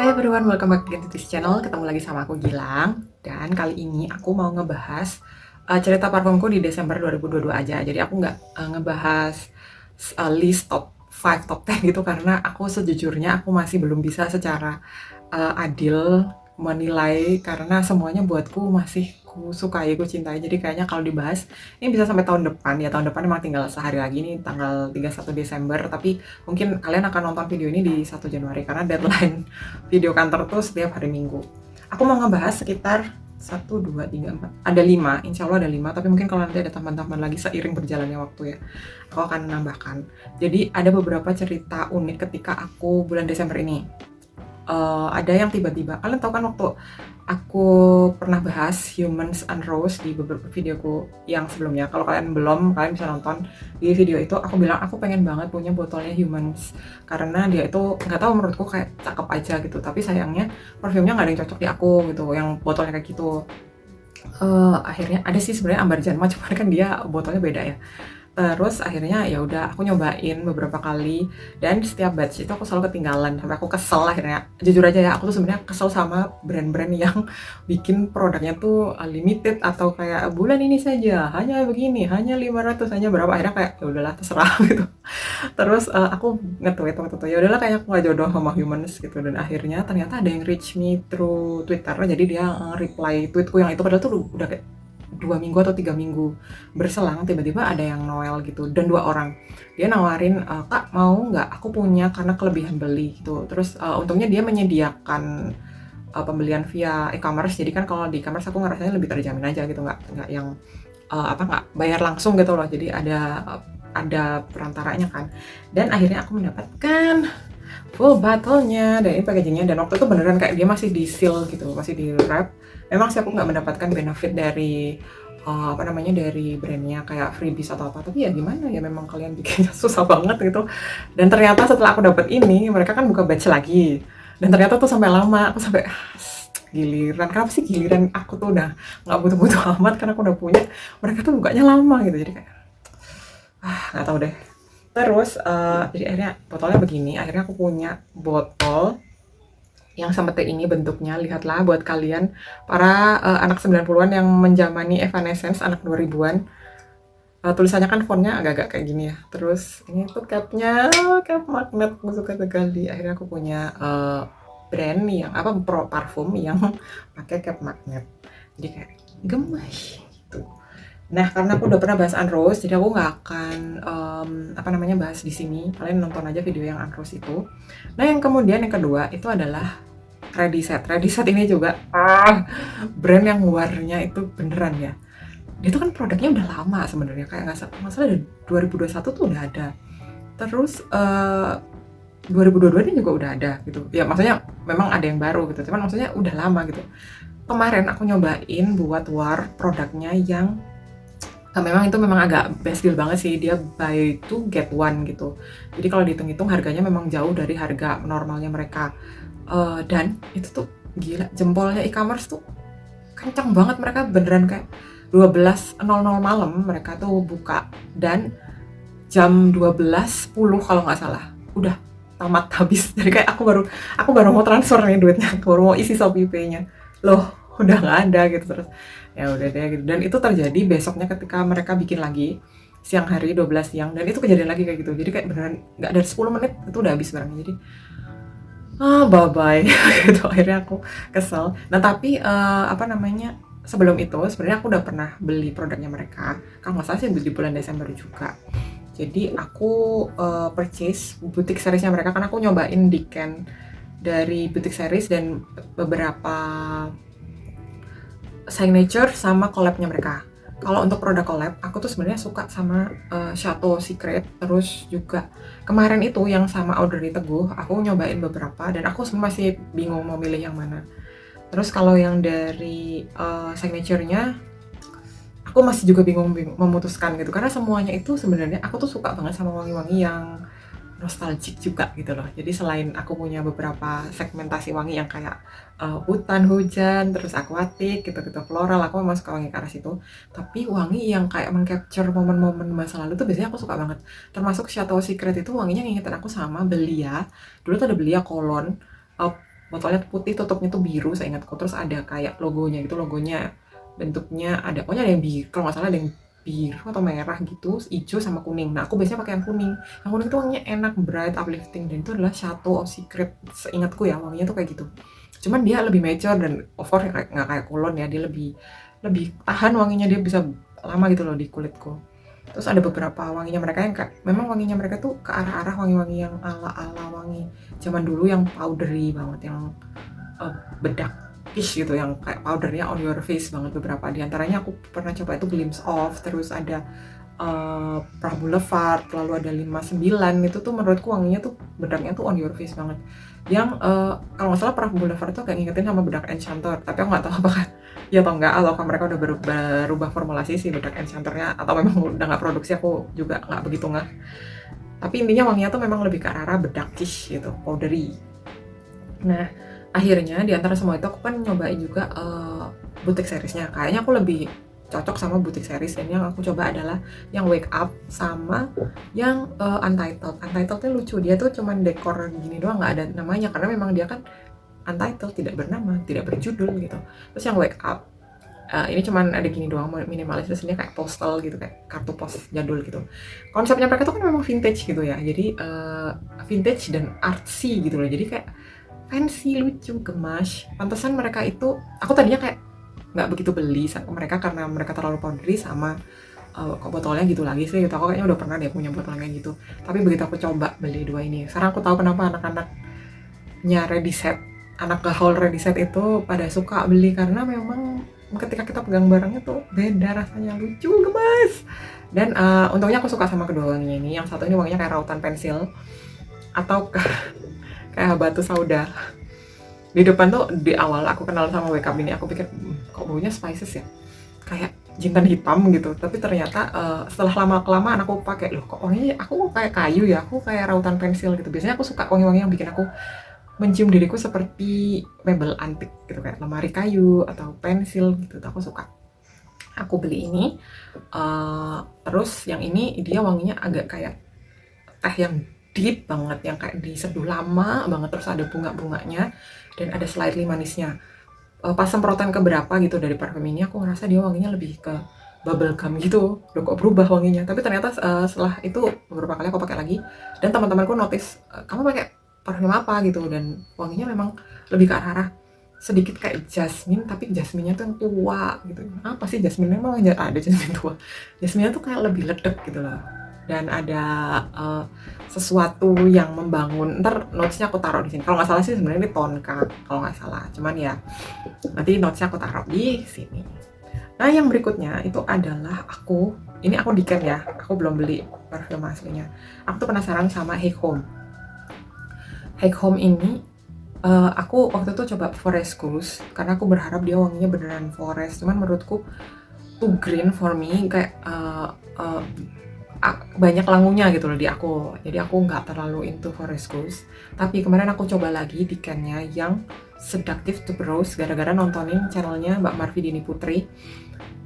Hai everyone, welcome back again to this channel. Ketemu lagi sama aku Gilang. Dan kali ini aku mau ngebahas cerita parfumku di Desember 2022 aja. Jadi aku nggak ngebahas list top 5, top 10 gitu. Karena aku sejujurnya aku masih belum bisa secara adil menilai. Karena semuanya buatku masih ku sukai, ku cintai. Jadi kayaknya kalau dibahas, ini bisa sampai tahun depan. Ya tahun depan emang tinggal sehari lagi nih, tanggal 31 Desember. Tapi mungkin kalian akan nonton video ini di 1 Januari. Karena deadline video kantor tuh setiap hari Minggu. Aku mau ngebahas sekitar 1, 2, 3, 4, ada 5, insya Allah ada 5, tapi mungkin kalau nanti ada tambahan-tambahan lagi seiring berjalannya waktu ya, aku akan menambahkan. Jadi ada beberapa cerita unik ketika aku bulan Desember ini. Ada yang tiba-tiba, kalian tahu kan waktu aku pernah bahas Humans and Rose di beberapa videoku yang sebelumnya. Kalau kalian belum, kalian bisa nonton di video itu. Aku bilang aku pengen banget punya botolnya Humans karena dia itu nggak tahu, menurutku kayak cakep aja gitu. Tapi sayangnya parfumnya nggak ada yang cocok di aku gitu, yang botolnya kayak gitu. Akhirnya ada sih sebenarnya Ambar Janma, cuman kan dia botolnya beda ya. Terus akhirnya ya udah aku nyobain beberapa kali dan setiap batch itu aku selalu ketinggalan sampai aku kesel akhirnya. Jujur aja ya, aku tuh sebenarnya kesel sama brand-brand yang bikin produknya tuh limited atau kayak bulan ini saja, hanya begini, hanya 500, hanya berapa, akhirnya kayak ya udahlah terserah gitu. Terus aku nge-tweet waktu itu, ya udahlah kayak aku nggak jodoh sama Humans gitu, dan akhirnya ternyata ada yang reach me through Twitter. Jadi dia reply tweetku yang itu, padahal tuh udah kayak 2 minggu atau 3 minggu berselang, tiba-tiba ada yang Noel gitu, dan 2 orang dia nawarin, kak mau nggak aku punya karena kelebihan beli gitu. Terus untungnya dia menyediakan pembelian via e-commerce, jadi kan kalau di e-commerce aku ngerasanya lebih terjamin aja gitu, nggak yang nggak bayar langsung gitu loh, jadi ada perantaranya kan. Dan akhirnya aku mendapatkan full botolnya, dan ini packagingnya, dan waktu itu beneran kayak dia masih di seal gitu, masih di wrap. Memang sih aku nggak mendapatkan benefit dari dari brandnya kayak freebies atau apa, tapi ya gimana ya, memang kalian bikinnya susah banget gitu. Dan ternyata setelah aku dapet ini, mereka kan buka batch lagi, dan ternyata tuh sampai lama, aku sampai giliran, kenapa sih giliran aku tuh udah nggak butuh-butuh amat karena aku udah punya, mereka tuh bukanya lama gitu. Jadi kayak nggak tahu deh. Terus jadi akhirnya botolnya begini, akhirnya aku punya botol yang sama teh ini bentuknya. Lihatlah buat kalian para anak 90-an yang menjamani Evanescence anak 2000-an. Tulisannya kan fontnya agak-agak kayak gini ya. Terus ini tuh capnya, cap magnet, aku suka sekali. Akhirnya aku punya brand yang parfum yang pakai cap magnet. Jadi kayak gemes gitu. Nah, karena aku udah pernah bahas Unrose, jadi aku nggak akan bahas di sini. Kalian nonton aja video yang Unrose itu. Nah, yang kemudian yang kedua itu adalah Ready Set. Ready Set ini juga brand yang warnanya itu beneran ya. Dia tuh kan produknya udah lama sebenarnya, kayak nggak salah dari 2021 tuh udah ada. Terus 2022 ini juga udah ada gitu. Ya maksudnya memang ada yang baru gitu, cuman maksudnya udah lama gitu. Kemarin aku nyobain buat war produknya yang memang agak best deal banget sih, dia buy two get one gitu. Jadi kalau dihitung-hitung harganya memang jauh dari harga normalnya mereka. Dan itu tuh gila, jempolnya e-commerce tuh kencang banget, mereka beneran kayak 12.00 malam mereka tuh buka, dan jam 12.10 kalau nggak salah udah tamat habis. Jadi kayak aku baru mau transfer nih duitnya, aku baru mau isi Shopee Pay-nya, loh udah nggak ada gitu. Terus ya udah deh gitu, dan itu terjadi besoknya ketika mereka bikin lagi siang hari 12 siang, dan itu kejadian lagi kayak gitu. Jadi kayak beneran nggak dari 10 menit itu udah habis barangnya. Jadi bye bye gitu, akhirnya aku kesel. Nah tapi sebelum itu sebenarnya aku udah pernah beli produknya mereka, kalau nggak salah sih di bulan Desember juga. Jadi aku purchase boutique seriesnya mereka, karena aku nyobain Decan dari boutique series dan beberapa signature sama collabnya mereka. Kalau untuk produk collab, aku tuh sebenarnya suka sama Chateau Secret, terus juga kemarin itu yang sama Audrey Teguh, aku nyobain beberapa dan aku masih bingung mau milih yang mana. Terus kalau yang dari signature-nya, aku masih juga bingung memutuskan gitu, karena semuanya itu sebenarnya aku tuh suka banget sama wangi-wangi yang nostalgic juga gitu loh. Jadi selain aku punya beberapa segmentasi wangi yang kayak hutan, hujan, terus akuatik, gitu-gitu, floral, aku memang suka wangi ke arah situ. Tapi wangi yang kayak mengcapture momen-momen masa lalu tuh biasanya aku suka banget. Termasuk Chateau Secret itu wanginya ngingetin aku sama Belia. Dulu tuh ada Belia Cologne, botolnya putih, tutupnya tuh biru seingatku, terus ada kayak logonya gitu, logonya bentuknya ada, pokoknya ada yang biru, kalau nggak salah ada yang biru atau merah gitu, hijau sama kuning. Nah aku biasanya pakai yang kuning. Yang kuning tuh wanginya enak, bright, uplifting, dan itu adalah Chateau of Secret seingatku ya, wanginya tuh kayak gitu. Cuman dia lebih mature dan of course nggak kayak cologne ya, dia lebih lebih tahan wanginya, dia bisa lama gitu loh di kulitku. Terus ada beberapa wanginya mereka yang kayak, memang wanginya mereka tuh ke arah-arah wangi-wangi yang ala-ala wangi zaman dulu yang powdery banget, yang bedak kish gitu, yang kayak powdernya on your face banget. Beberapa di antaranya aku pernah coba itu Glimpse of, terus ada Prah Boulevard, lalu ada 59, itu tuh menurutku wanginya tuh bedaknya tuh on your face banget. Yang kalau nggak salah Prah Boulevard tuh kayak ngingetin sama bedak Enchanter, tapi aku nggak tahu apakah ya atau enggak, atau mereka udah berubah formulasi sih bedak Enchanternya, atau memang udah nggak produksi, aku juga nggak begitu ngeh. Tapi intinya wanginya tuh memang lebih ke arah bedak kish gitu, powdery. Nah, akhirnya di antara semua itu aku kan nyobain juga boutique seriesnya. Kayaknya aku lebih cocok sama boutique series, dan yang aku coba adalah yang Wake Up sama yang Untitled. Untitled-nya lucu, dia tuh cuman dekor gini doang, nggak ada namanya, karena memang dia kan Untitled, tidak bernama, tidak berjudul gitu. Terus yang Wake Up, ini cuman ada gini doang, minimalis, terus ini kayak postal gitu, kayak kartu pos jadul gitu. Konsepnya mereka tuh kan memang vintage gitu ya, jadi vintage dan artsy gitu loh, jadi kayak fancy, lucu, gemas. Pantesan mereka itu, aku tadinya kayak nggak begitu beli sama mereka karena mereka terlalu powdery sama kok botolnya gitu lagi sih gitu. Aku kayaknya udah pernah deh punya botolnya gitu. Tapi begitu aku coba beli dua ini, sekarang aku tahu kenapa anak-anaknya ready set, anak gaul ready set itu pada suka beli, karena memang ketika kita pegang barangnya tuh beda rasanya, lucu, gemas. Dan untungnya aku suka sama kedua wanginya ini. Yang satu ini wanginya kayak rautan pensil atau kayak batu sauda. Di depan tuh, di awal aku kenal sama Wake Up ini, aku pikir kok baunya spices ya, kayak jintan hitam gitu. Tapi ternyata setelah lama kelamaan aku pakai, loh kok wanginya aku kayak kayu ya, aku kayak rautan pensil gitu. Biasanya aku suka wangi-wangi yang bikin aku mencium diriku seperti mebel antik gitu, kayak lemari kayu atau pensil gitu, aku suka. Aku beli ini, terus yang ini dia wanginya agak kayak teh yang deep banget, yang kayak diseduh lama banget, terus ada bunga-bunganya dan ada slightly manisnya. Pas semprotan keberapa gitu dari parfum ini, aku ngerasa dia wanginya lebih ke bubblegum gitu. Loh kok berubah wanginya? Tapi ternyata setelah itu beberapa kali aku pakai lagi, dan teman-temanku notice, kamu pakai parfum apa gitu, dan wanginya memang lebih ke arah sedikit kayak jasmine, tapi jasminnya tuh yang tua gitu. Apa sih jasmine? Emang ada jasmine tua? Jasminnya tuh kayak lebih ledek gitu loh. Dan ada sesuatu yang membangun. Ntar notesnya aku taruh di sini. Kalau nggak salah sih sebenarnya ini tonka, kalau nggak salah. Cuman ya nanti notesnya aku taruh di sini. Nah yang berikutnya itu adalah ini aku di Ken ya. Aku belum beli parfum aslinya. Aku tuh penasaran sama Hey Home. Hey Home ini aku waktu itu coba Forest Goose karena aku berharap dia wanginya beneran forest. Cuman menurutku too green for me, kayak banyak langunya gitu loh di aku, jadi aku nggak terlalu into Forest Ghost. Tapi kemarin aku coba lagi di Ken-nya yang Seductive Tuberose, gara-gara nontonin channelnya Mbak Marvi Dini Putri.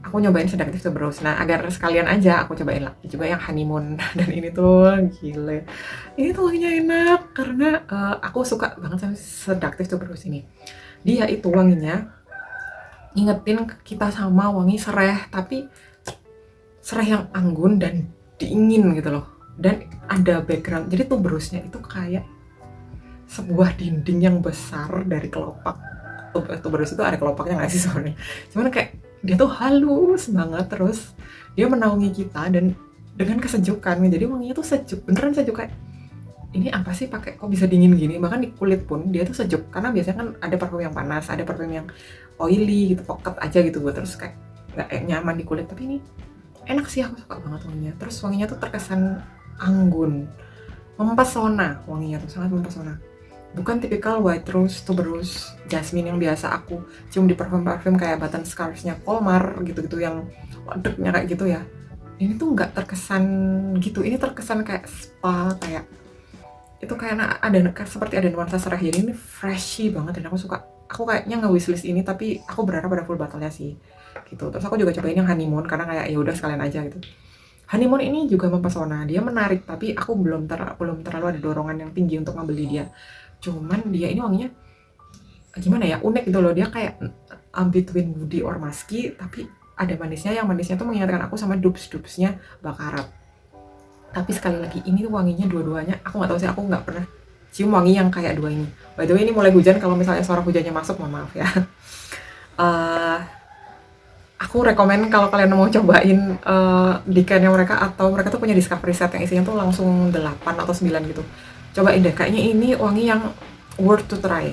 Aku nyobain Seductive Tuberose, nah agar sekalian aja aku cobain lagi juga yang Honeymoon. Dan ini tuh gile, ini tuh wanginya enak karena aku suka banget sama Seductive Tuberose ini. Dia itu wanginya ingetin kita sama wangi sereh, tapi sereh yang anggun dan dingin gitu loh. Dan ada background, jadi tuberosnya itu kayak sebuah dinding yang besar dari kelopak. Tuberose itu ada kelopaknya nggak sih sebenarnya? Cuman kayak dia tuh halus banget, terus dia menaungi kita dan dengan kesejukan. Jadi wanginya tuh sejuk, beneran sejuk, kayak ini apa sih, pakai kok bisa dingin gini. Bahkan di kulit pun dia tuh sejuk, karena biasanya kan ada parfum yang panas, ada parfum yang oily gitu, pocket aja gitu, terus kayak nggak nyaman di kulit. Tapi ini enak sih, aku suka banget wanginya. Terus wanginya tuh terkesan anggun, mempesona, wanginya tuh sangat mempesona. Bukan tipikal white rose, tuberose, jasmine yang biasa aku cium di parfum-parfum kayak Button Scarves-nya Colmar gitu-gitu, yang ledeknya kayak gitu ya. Ini tuh nggak terkesan gitu, ini terkesan kayak spa, kayak itu kayak ada seperti ada nuansa sereh. Jadi ini freshy banget dan aku suka. Aku kayaknya nge-wishlist ini, tapi aku berharap ada full bottle-nya sih gitu. Terus aku juga cobain yang Honeymoon karena kayak ya udah sekalian aja gitu. Honeymoon ini juga mempesona, dia menarik, tapi aku belum terlalu ada dorongan yang tinggi untuk ngebeli dia. Cuman dia ini wanginya gimana ya, unik gitu loh. Dia kayak between woody or musky, tapi ada manisnya. Yang manisnya tuh mengingatkan aku sama dupes-dupesnya Baccarat. Tapi sekali lagi ini tuh wanginya dua-duanya, aku nggak tahu sih, aku nggak pernah cium wangi yang kayak dua ini. By the way, ini mulai hujan, kalau misalnya suara hujannya masuk mohon maaf ya. Eh, aku rekomen kalau kalian mau cobain decantnya mereka, atau mereka tuh punya discovery set yang isinya tuh langsung 8 atau 9 gitu. Cobain deh, kayaknya ini wangi yang worth to try.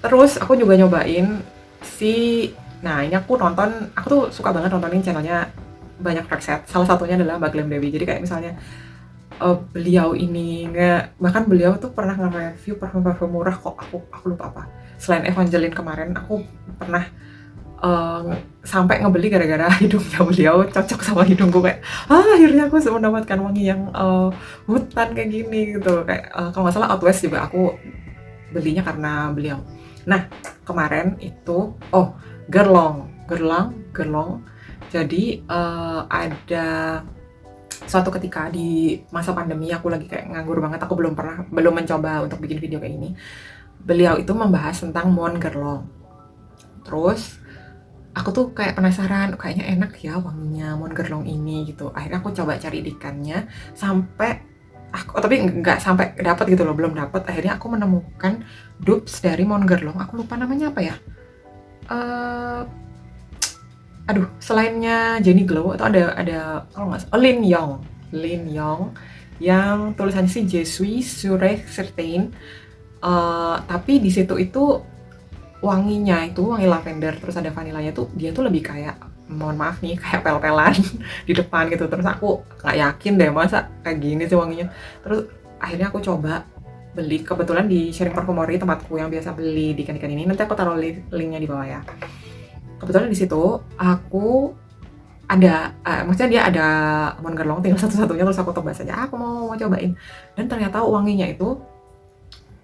Terus aku juga nyobain si, nah ini aku tuh suka banget nontonin channelnya banyak set. Salah satunya adalah Mbak Glam Dewi. Jadi kayak misalnya beliau ini bahkan beliau tuh pernah nge-review parfum-parfum murah kok, aku lupa apa. Selain Evangeline kemarin, aku pernah sampai ngebeli gara-gara hidungnya beliau cocok sama hidungku, kayak akhirnya aku mendapatkan wangi yang hutan kayak gini gitu. Kayak kalau nggak salah Out West juga aku belinya karena beliau. Nah kemarin itu Gerlong. Jadi ada suatu ketika di masa pandemi, aku lagi kayak nganggur banget, aku belum mencoba untuk bikin video kayak ini. Beliau itu membahas tentang Mon Gerlong. Terus aku tuh kayak penasaran, kayaknya enak ya wanginya Mon Gerlong ini gitu. Akhirnya aku coba cari ikannya sampai tapi nggak sampai dapat gitu loh, belum dapat. Akhirnya aku menemukan dupes dari Mon Gerlong. Aku lupa namanya apa ya. Selainnya Jenny Glow itu ada kalau nggak salah Lin Yong yang tulisannya sih Je suis sur certain. Tapi di situ itu wanginya itu wangi lavender, terus ada vanilanya tuh, dia tuh lebih kayak, mohon maaf nih, kayak pel-pelan di depan gitu. Terus aku nggak yakin deh masa kayak gini sih wanginya. Terus akhirnya aku coba beli, kebetulan di Sharing Parfumery, tempatku yang biasa beli di ikan-ikan ini. Nanti aku taruh linknya di bawah ya. Kebetulan di situ aku ada, maksudnya dia ada Mon Gerlong tinggal satu-satunya. Terus aku tebas aja, aku mau cobain, dan ternyata wanginya itu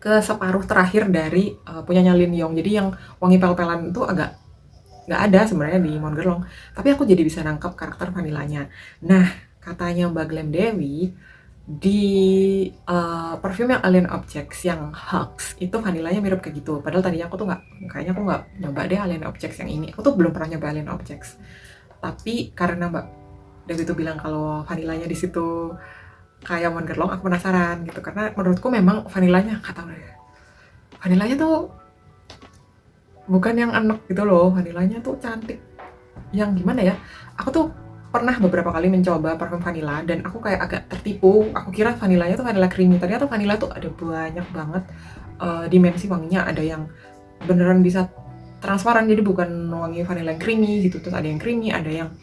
ke separuh terakhir dari punyanya Lin Yong. Jadi yang wangi pel-pelan itu agak nggak ada sebenarnya di Mon Gerlong, tapi aku jadi bisa nangkep karakter vanilanya. Nah katanya Mbak Glam Dewi, di parfum yang Alien Objects yang Hugs itu vanilanya mirip kayak gitu. Padahal tadinya aku tuh kayaknya aku nggak nyoba deh Alien Objects yang ini. Aku tuh belum pernah nyoba Alien Objects, tapi karena Mbak Dewi tuh bilang kalau vanilanya di situ kayak Mon Gerlong, aku penasaran gitu. Karena menurutku memang vanilanya, nggak tahu deh, vanilanya tuh bukan yang enak gitu loh, vanilanya tuh cantik. Yang gimana ya, aku tuh pernah beberapa kali mencoba parfum vanilla dan aku kayak agak tertipu. Aku kira vanilanya tuh vanilla creamy, ternyata vanilla tuh ada banyak banget dimensi wanginya. Ada yang beneran bisa transparan, jadi bukan wangi vanilla yang creamy gitu. Terus ada yang creamy, ada yang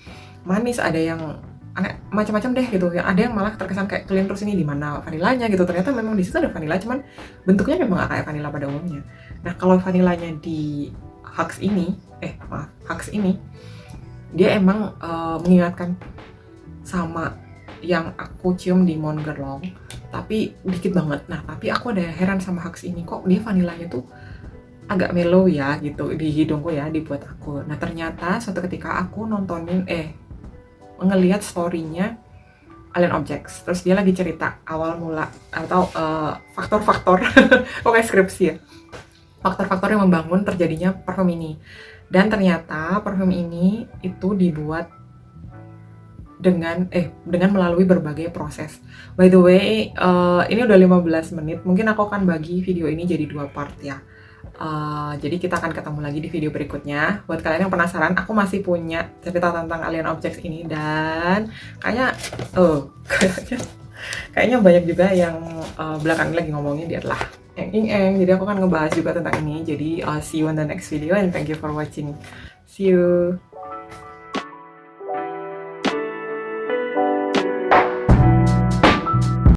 manis, ada yang macam-macam deh gitu. Yang ada yang malah terkesan kayak clean, terus ini di mana vanilanya gitu. Ternyata memang di situ ada vanilla, cuman bentuknya memang gak kayak vanilla pada umumnya. Nah kalau vanilanya di Hugs ini dia emang mengingatkan sama yang aku cium di Mon Gerlong, tapi dikit banget. Nah tapi aku ada heran sama Hugs ini, kok dia vanilanya tuh agak mellow ya gitu di hidungku ya, dibuat aku. Nah ternyata suatu ketika aku ngelihat story-nya Alien Objects, terus dia lagi cerita awal mula atau faktor-faktor kok kayak skripsi ya, faktor-faktor yang membangun terjadinya parfum ini. Dan ternyata parfum ini itu dibuat dengan melalui berbagai proses. By the way, ini udah 15 menit, mungkin aku akan bagi video ini jadi 2 part ya. Jadi kita akan ketemu lagi di video berikutnya. Buat kalian yang penasaran, aku masih punya cerita tentang Alien Objects ini, dan kayaknya banyak juga yang belakangan lagi ngomongin dia adalah eng. Jadi aku akan ngebahas juga tentang ini. Jadi see you on the next video and thank you for watching. See you.